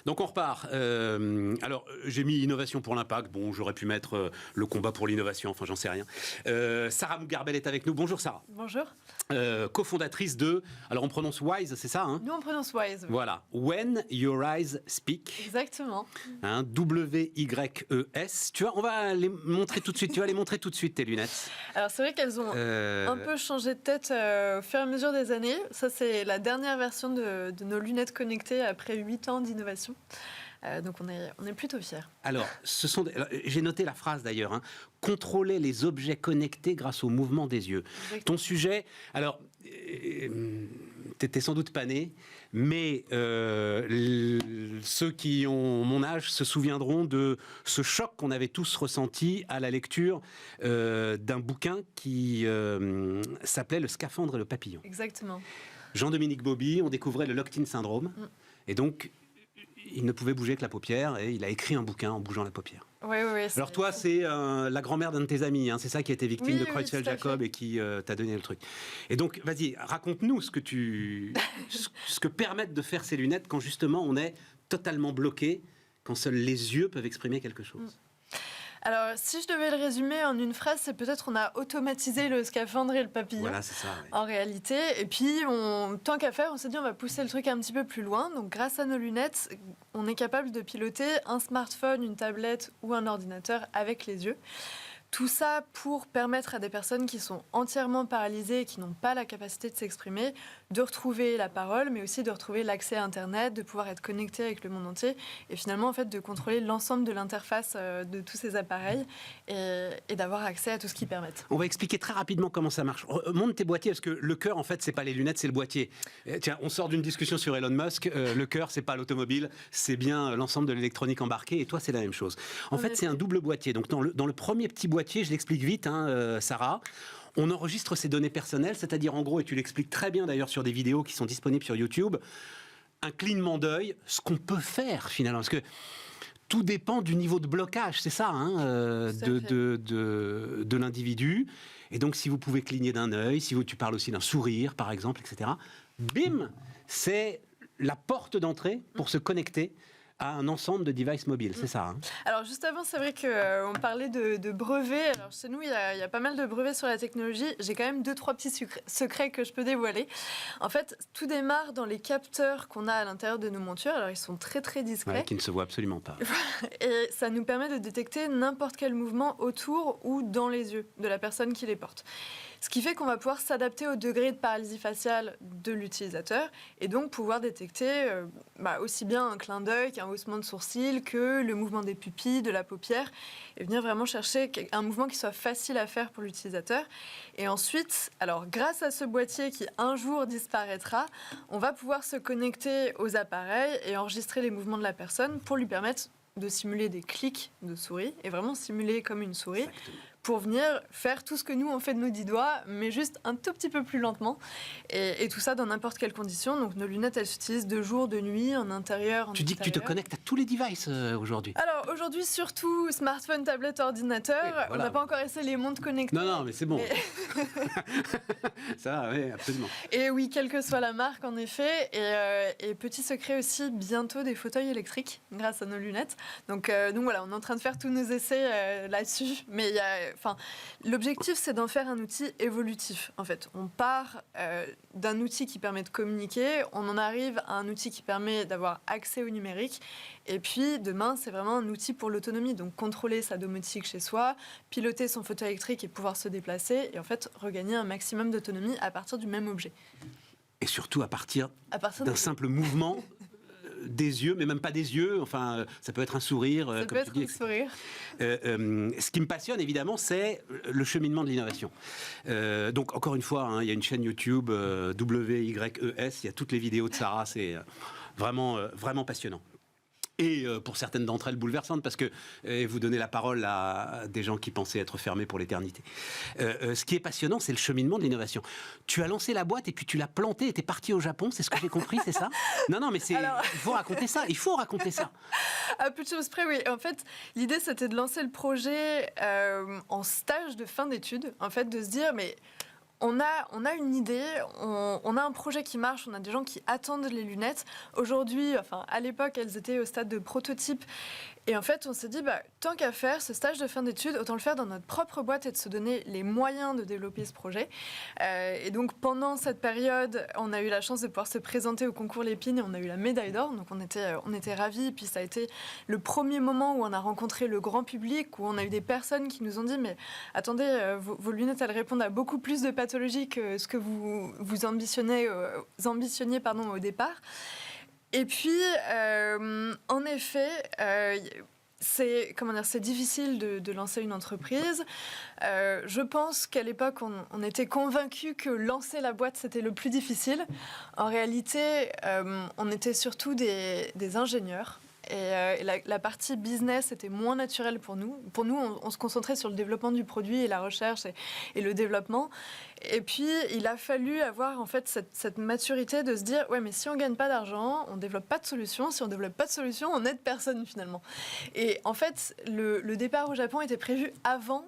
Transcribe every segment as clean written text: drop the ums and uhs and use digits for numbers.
Donc on repart. Alors j'ai mis innovation pour l'impact. Bon, j'aurais pu mettre le combat pour l'innovation. Enfin, j'en sais rien. Sarah Mougarbel est avec nous. Bonjour Sarah. Bonjour. Cofondatrice de. Alors on prononce Wise, c'est ça, hein? Nous on prononce Wise. Voilà. When Your Eyes Speak. Exactement. Hein, W-Y-E-S. Tu vois, on va les montrer tout de suite. Tu vas les montrer tout de suite tes lunettes. Alors c'est vrai qu'elles ont un peu changé de tête au fur et à mesure des années. Ça c'est la dernière version de nos lunettes connectées après 8 ans d'innovation. Donc on est plutôt fiers. Alors, j'ai noté la phrase d'ailleurs, hein, contrôler les objets connectés grâce au mouvement des yeux. Exactement. Ton sujet, alors, t'étais sans doute pas né, mais ceux qui ont mon âge se souviendront de ce choc qu'on avait tous ressenti à la lecture d'un bouquin qui s'appelait Le scaphandre et le papillon. Exactement. Jean-Dominique Bauby, on découvrait le locked-in syndrome, et donc il ne pouvait bouger que la paupière, et il a écrit un bouquin en bougeant la paupière. Oui. Alors toi, c'est la grand-mère d'un de tes amis, hein, c'est ça qui a été victime de Creutzfeldt-Jakob et qui t'a donné le truc. Et donc, vas-y, raconte-nous ce que permettent de faire ces lunettes quand justement on est totalement bloqué, quand seuls les yeux peuvent exprimer quelque chose. Alors, si je devais le résumer en une phrase, c'est peut-être on a automatisé le scaphandre et le papillon. Voilà, c'est ça. Ouais. En réalité. Et puis, tant qu'à faire, on s'est dit on va pousser le truc un petit peu plus loin. Donc, grâce à nos lunettes, on est capable de piloter un smartphone, une tablette ou un ordinateur avec les yeux. Tout ça pour permettre à des personnes qui sont entièrement paralysées et qui n'ont pas la capacité de s'exprimer, de retrouver la parole, mais aussi de retrouver l'accès à Internet, de pouvoir être connecté avec le monde entier et finalement en fait de contrôler l'ensemble de l'interface de tous ces appareils et d'avoir accès à tout ce qu'ils permettent. On va expliquer très rapidement comment ça marche. Monte tes boîtiers parce que le cœur en fait c'est pas les lunettes, c'est le boîtier. Tiens, on sort d'une discussion sur Elon Musk. Le cœur c'est pas l'automobile, c'est bien l'ensemble de l'électronique embarquée et toi c'est la même chose. En fait c'est un double boîtier. Donc dans le premier petit boîtier, je l'explique vite, hein, Sarah. On enregistre ses données personnelles, c'est-à-dire en gros, et tu l'expliques très bien d'ailleurs sur des vidéos qui sont disponibles sur YouTube, un clignement d'œil, ce qu'on peut faire finalement, parce que tout dépend du niveau de blocage, c'est ça, hein, de l'individu. Et donc, si vous pouvez cligner d'un œil, tu parles aussi d'un sourire, par exemple, etc., bim, c'est la porte d'entrée pour se connecter à un ensemble de devices mobiles, c'est ça, hein? Alors juste avant, c'est vrai qu'on parlait de brevets. Alors chez nous, il y a pas mal de brevets sur la technologie. J'ai quand même 2-3 petits secrets que je peux dévoiler. En fait, tout démarre dans les capteurs qu'on a à l'intérieur de nos montures. Alors ils sont très très discrets. Ouais, qui ne se voient absolument pas. Et ça nous permet de détecter n'importe quel mouvement autour ou dans les yeux de la personne qui les porte. Ce qui fait qu'on va pouvoir s'adapter au degré de paralysie faciale de l'utilisateur et donc pouvoir détecter aussi bien un clin d'œil qu'un haussement de sourcil que le mouvement des pupilles, de la paupière et venir vraiment chercher un mouvement qui soit facile à faire pour l'utilisateur. Et ensuite, alors grâce à ce boîtier qui un jour disparaîtra, on va pouvoir se connecter aux appareils et enregistrer les mouvements de la personne pour lui permettre de simuler des clics de souris et vraiment simuler comme une souris. Exactement. Pour venir faire tout ce que nous on fait de nos 10 doigts, mais juste un tout petit peu plus lentement. Et tout ça dans n'importe quelle condition. Donc nos lunettes, elles s'utilisent de jour, de nuit, en intérieur, en Tu dis extérieur. Que tu te connectes à tous les devices aujourd'hui. Alors aujourd'hui, surtout smartphone, tablette, ordinateur. Oui, voilà. On n'a pas encore essayé les montres connectées. Non, mais c'est bon. Ça, oui, absolument. Et oui, quelle que soit la marque, en effet. Et petit secret aussi, bientôt des fauteuils électriques grâce à nos lunettes. Donc voilà, on est en train de faire tous nos essais là-dessus. Mais il y a... l'objectif, c'est d'en faire un outil évolutif. En fait, on part d'un outil qui permet de communiquer, on en arrive à un outil qui permet d'avoir accès au numérique. Et puis, demain, c'est vraiment un outil pour l'autonomie. Donc, contrôler sa domotique chez soi, piloter son fauteuil électrique et pouvoir se déplacer. Et en fait, regagner un maximum d'autonomie à partir du même objet. Et surtout à partir d'un simple mouvement des yeux, mais même pas des yeux, enfin, ça peut être un sourire. Ça peut être un sourire. Ce qui me passionne, évidemment, c'est le cheminement de l'innovation. Donc, encore une fois, hein, il y a une chaîne YouTube, WYES, il y a toutes les vidéos de Sarah, c'est vraiment, vraiment passionnant. Et pour certaines d'entre elles bouleversantes, parce que vous donnez la parole à des gens qui pensaient être fermés pour l'éternité. Ce qui est passionnant, c'est le cheminement de l'innovation. Tu as lancé la boîte et puis tu l'as plantée et tu es parti au Japon, c'est ce que j'ai compris, c'est ça? Non, mais il faut raconter ça, À peu de choses près, oui. En fait, l'idée, c'était de lancer le projet en stage de fin d'études, en fait, de se dire, mais... on a une idée, on a un projet qui marche, on a des gens qui attendent les lunettes. Aujourd'hui, enfin à l'époque, elles étaient au stade de prototype. Et en fait, on s'est dit, tant qu'à faire ce stage de fin d'études, autant le faire dans notre propre boîte et de se donner les moyens de développer ce projet. Et donc, pendant cette période, on a eu la chance de pouvoir se présenter au concours Lépine et on a eu la médaille d'or. Donc, on était ravis. Et puis, ça a été le premier moment où on a rencontré le grand public, où on a eu des personnes qui nous ont dit, mais attendez, vos lunettes, elles répondent à beaucoup plus de pathologies que ce que vous ambitionniez au départ. Et puis, en effet, c'est difficile de lancer une entreprise. Je pense qu'à l'époque, on était convaincus que lancer la boîte, c'était le plus difficile. En réalité, on était surtout des ingénieurs. Et la partie business était moins naturelle pour nous. Pour nous, on se concentrait sur le développement du produit et la recherche et le développement. Et puis, il a fallu avoir en fait cette maturité de se dire ouais, mais si on gagne pas d'argent, on développe pas de solution. Si on développe pas de solution, on n'aide personne finalement. Et en fait, le départ au Japon était prévu avant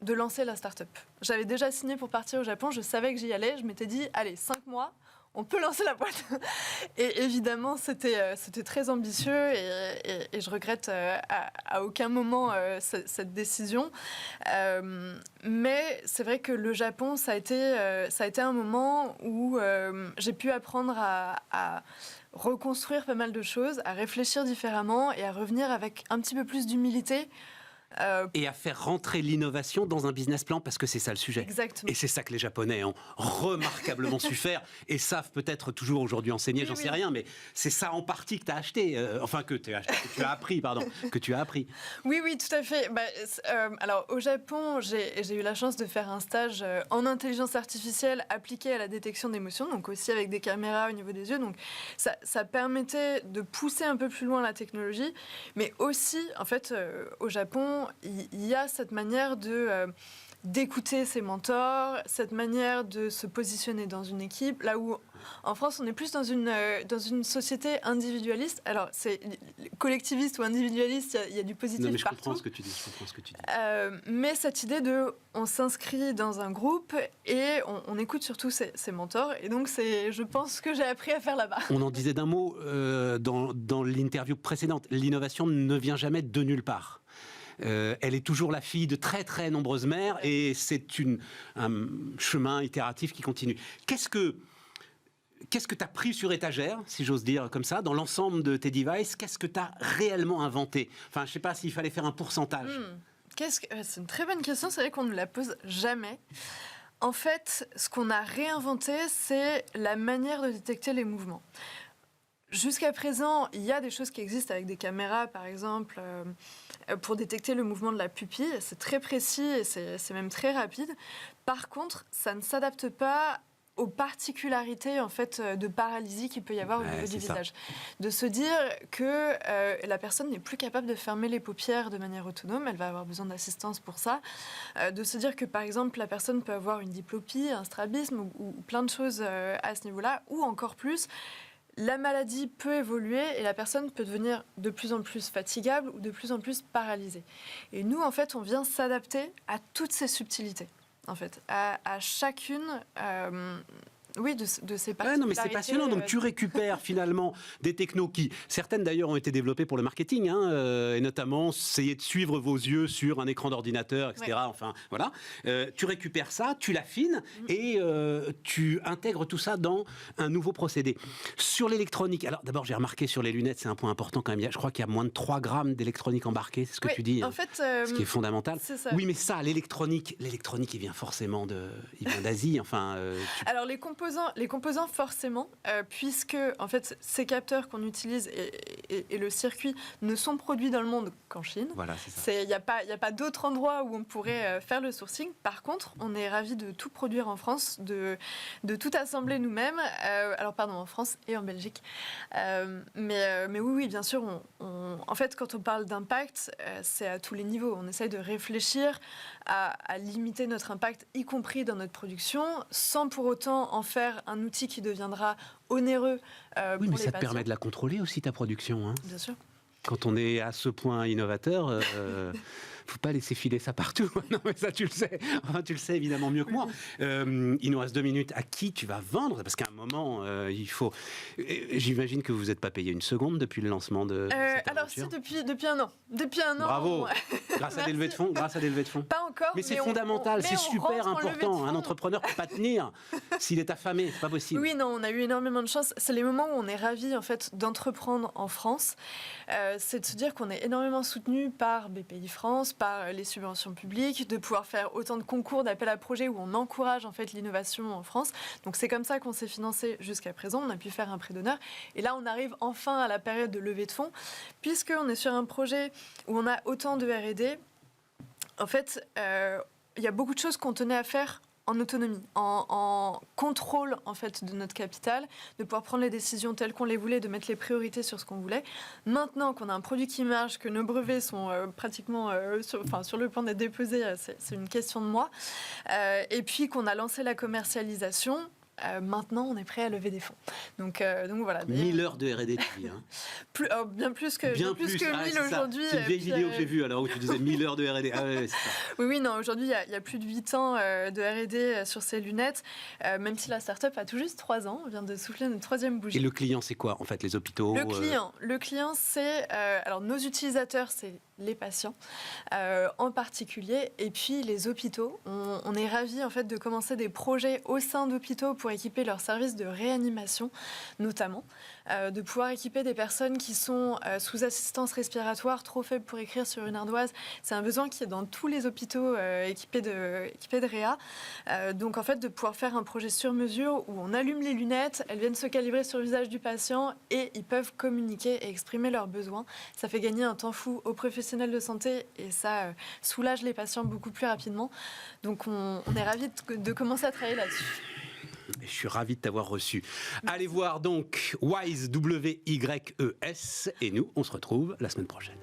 de lancer la start-up. J'avais déjà signé pour partir au Japon. Je savais que j'y allais. Je m'étais dit allez, 5 mois. On peut lancer la boîte. Et évidemment, c'était très ambitieux et je regrette à aucun moment cette décision. Mais c'est vrai que le Japon, ça a été un moment où j'ai pu apprendre à reconstruire pas mal de choses, à réfléchir différemment et à revenir avec un petit peu plus d'humilité. Et à faire rentrer l'innovation dans un business plan, parce que c'est ça le sujet. Exactement. Et c'est ça que les Japonais ont remarquablement su faire et savent peut-être toujours aujourd'hui enseigner, j'en sais rien, mais c'est ça en partie que tu as acheté, que tu as appris, que tu as appris. Oui, tout à fait. Alors, au Japon, j'ai eu la chance de faire un stage en intelligence artificielle appliquée à la détection d'émotions, donc aussi avec des caméras au niveau des yeux. Donc, ça permettait de pousser un peu plus loin la technologie, mais aussi, en fait, au Japon, il y a cette manière d'écouter ses mentors, cette manière de se positionner dans une équipe, là où en France on est plus dans une société individualiste. Alors c'est collectiviste ou individualiste, il y a du positif non, mais je partout. comprends ce que tu dis. Mais cette idée on s'inscrit dans un groupe et on écoute surtout ses mentors. Et donc je pense que j'ai appris à faire là-bas. On en disait d'un mot dans l'interview précédente. L'innovation ne vient jamais de nulle part. Elle est toujours la fille de très très nombreuses mères et c'est un chemin itératif qui continue. Qu'est-ce que tu as pris sur étagère, si j'ose dire comme ça, dans l'ensemble de tes devices? Qu'est-ce que tu as réellement inventé? Enfin, je ne sais pas s'il fallait faire un pourcentage. C'est une très bonne question, c'est vrai qu'on ne la pose jamais. En fait, ce qu'on a réinventé, c'est la manière de détecter les mouvements. Jusqu'à présent, il y a des choses qui existent avec des caméras, par exemple, pour détecter le mouvement de la pupille. C'est très précis et c'est même très rapide. Par contre, ça ne s'adapte pas aux particularités en fait, de paralysie qu'il peut y avoir au niveau du visage. De se dire que la personne n'est plus capable de fermer les paupières de manière autonome, elle va avoir besoin d'assistance pour ça. De se dire que, par exemple, la personne peut avoir une diplopie, un strabisme ou plein de choses à ce niveau-là, ou encore plus, la maladie peut évoluer et la personne peut devenir de plus en plus fatigable ou de plus en plus paralysée. Et nous, en fait, on vient s'adapter à toutes ces subtilités, en fait, à chacune de ces particularités. Non, mais c'est passionnant. Donc, tu récupères finalement des technos qui, certaines d'ailleurs, ont été développées pour le marketing, et notamment essayer de suivre vos yeux sur un écran d'ordinateur, etc. Ouais. Enfin, voilà. Tu récupères ça, tu l'affines et tu intègres tout ça dans un nouveau procédé. Sur l'électronique, alors d'abord, j'ai remarqué sur les lunettes, c'est un point important quand même. Je crois qu'il y a moins de 3 grammes d'électronique embarquée, c'est ce que tu dis. En fait, ce qui est fondamental. C'est ça. Oui, mais ça, l'électronique, il vient forcément d'Asie. Enfin, Alors, les composants forcément, puisque en fait, ces capteurs qu'on utilise et le circuit ne sont produits dans le monde qu'en Chine. Voilà, c'est ça. Il n'y a pas d'autre endroit où on pourrait faire le sourcing. Par contre, on est ravis de tout produire en France, de tout assembler nous-mêmes. En France et en Belgique. Mais oui, bien sûr, en fait, quand on parle d'impact, c'est à tous les niveaux. On essaye de réfléchir à limiter notre impact, y compris dans notre production, sans pour autant en faire un outil qui deviendra onéreux pour les patients. Oui, mais ça te permet de la contrôler aussi, ta production. Bien sûr. Quand on est à ce point innovateur, faut pas laisser filer ça partout. Non, mais ça, tu le sais. Enfin, tu le sais évidemment mieux que moi. Il nous reste 2 minutes. À qui tu vas vendre? Parce qu'à un moment, il faut... J'imagine que vous n'êtes pas payé une seconde depuis le lancement de cette alors si, aventure. depuis un an. Depuis un an. Bravo. Grâce à des levées de fonds. Pas encore. Mais c'est fondamental, c'est super important. Un entrepreneur entrepreneur ne peut pas tenir s'il est affamé, c'est pas possible. Oui, non, on a eu énormément de chance. C'est les moments où on est ravis en fait d'entreprendre en France. C'est de se dire qu'on est énormément soutenu par BPI France, par les subventions publiques, de pouvoir faire autant de concours, d'appels à projets où on encourage en fait l'innovation en France. Donc c'est comme ça qu'on s'est financé jusqu'à présent. On a pu faire un prêt d'honneur. Et là, on arrive enfin à la période de levée de fonds, puisqu'on est sur un projet où on a autant de R&D. En fait, il y a beaucoup de choses qu'on tenait à faire en autonomie, en contrôle en fait de notre capital, de pouvoir prendre les décisions telles qu'on les voulait, de mettre les priorités sur ce qu'on voulait. Maintenant qu'on a un produit qui marche, que nos brevets sont pratiquement sur le point d'être déposés, c'est une question de mois, et puis qu'on a lancé la commercialisation. Maintenant, on est prêt à lever des fonds. Donc voilà. 1000 heures de R&D, tu dis. Hein. Bien plus que 1000 aujourd'hui. C'est une vieille vidéo que j'ai vue alors où tu disais 1000 heures de R&D. Ah ouais, c'est ça. Oui, non, aujourd'hui, il y a plus de 8 ans de R&D sur ces lunettes, même si la start-up a tout juste 3 ans. On vient de souffler notre 3e bougie. Et le client, c'est quoi, en fait, les hôpitaux? Le client, c'est... alors, nos utilisateurs, c'est les patients en particulier, et puis les hôpitaux. On est ravis, en fait, de commencer des projets au sein d'hôpitaux pour équiper leurs services de réanimation, notamment, de pouvoir équiper des personnes qui sont sous assistance respiratoire, trop faibles pour écrire sur une ardoise. C'est un besoin qui est dans tous les hôpitaux équipés de réa. Donc, en fait, de pouvoir faire un projet sur mesure où on allume les lunettes, elles viennent se calibrer sur le visage du patient et ils peuvent communiquer et exprimer leurs besoins. Ça fait gagner un temps fou aux professionnels de santé et ça soulage les patients beaucoup plus rapidement. Donc, on est ravis de commencer à travailler là-dessus. Je suis ravi de t'avoir reçu. Allez voir donc Wise, W-Y-E-S, et nous, on se retrouve la semaine prochaine.